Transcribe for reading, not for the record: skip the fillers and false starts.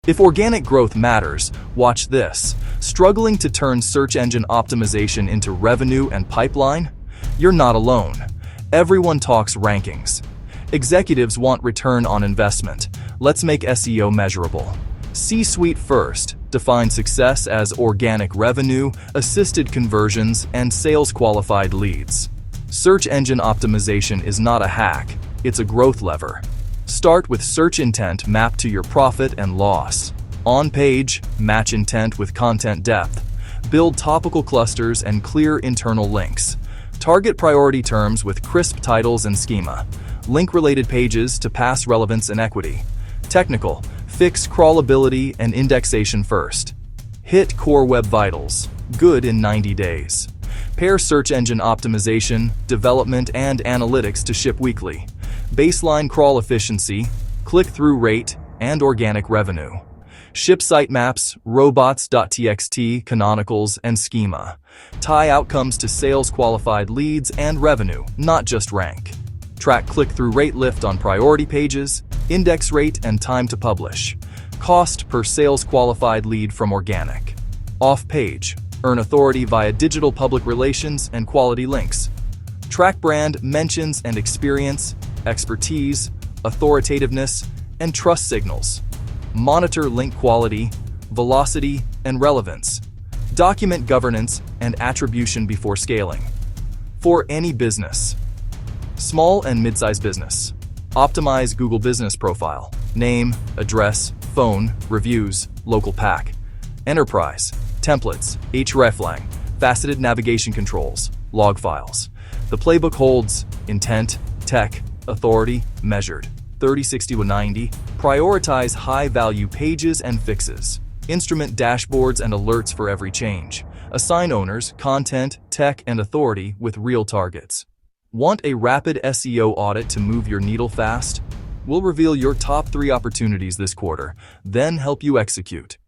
If organic growth matters, watch this. Struggling to turn search engine optimization into revenue and pipeline? You're not alone. Everyone talks rankings. Executives want return on investment. Let's make SEO measurable. C-suite first. Define success as organic revenue, assisted conversions, and sales-qualified leads. Search engine optimization is not a hack, it's a growth lever. Start with search intent mapped to your profit and loss. On page, match intent with content depth. Build topical clusters and clear internal links. Target priority terms with crisp titles and schema. Link related pages to pass relevance and equity. Technical, fix crawlability and indexation first. Hit core web vitals, good in 90 days. Pair search engine optimization, development, and analytics to ship weekly. Baseline crawl efficiency, click-through rate, and organic revenue. Ship sitemaps, robots.txt, canonicals, and schema. Tie outcomes to sales-qualified leads and revenue, not just rank. Track click-through rate lift on priority pages, index rate, and time to publish. Cost per sales-qualified lead from organic. Off-page, earn authority via digital public relations and quality links. Track brand mentions and experience, expertise, authoritativeness, and trust signals. Monitor link quality, velocity, and relevance. Document governance and attribution before scaling. For any business. Small and mid-sized business. Optimize Google Business Profile. Name, address, phone, reviews, local pack. Enterprise. Templates, hreflang, faceted navigation controls, log files. The playbook holds intent, tech, authority, measured. 30, 60, 190. Prioritize high-value pages and fixes. Instrument dashboards and alerts for every change. Assign owners, content, tech, and authority with real targets. Want a rapid SEO audit to move your needle fast? We'll reveal your top 3 opportunities this quarter, then help you execute.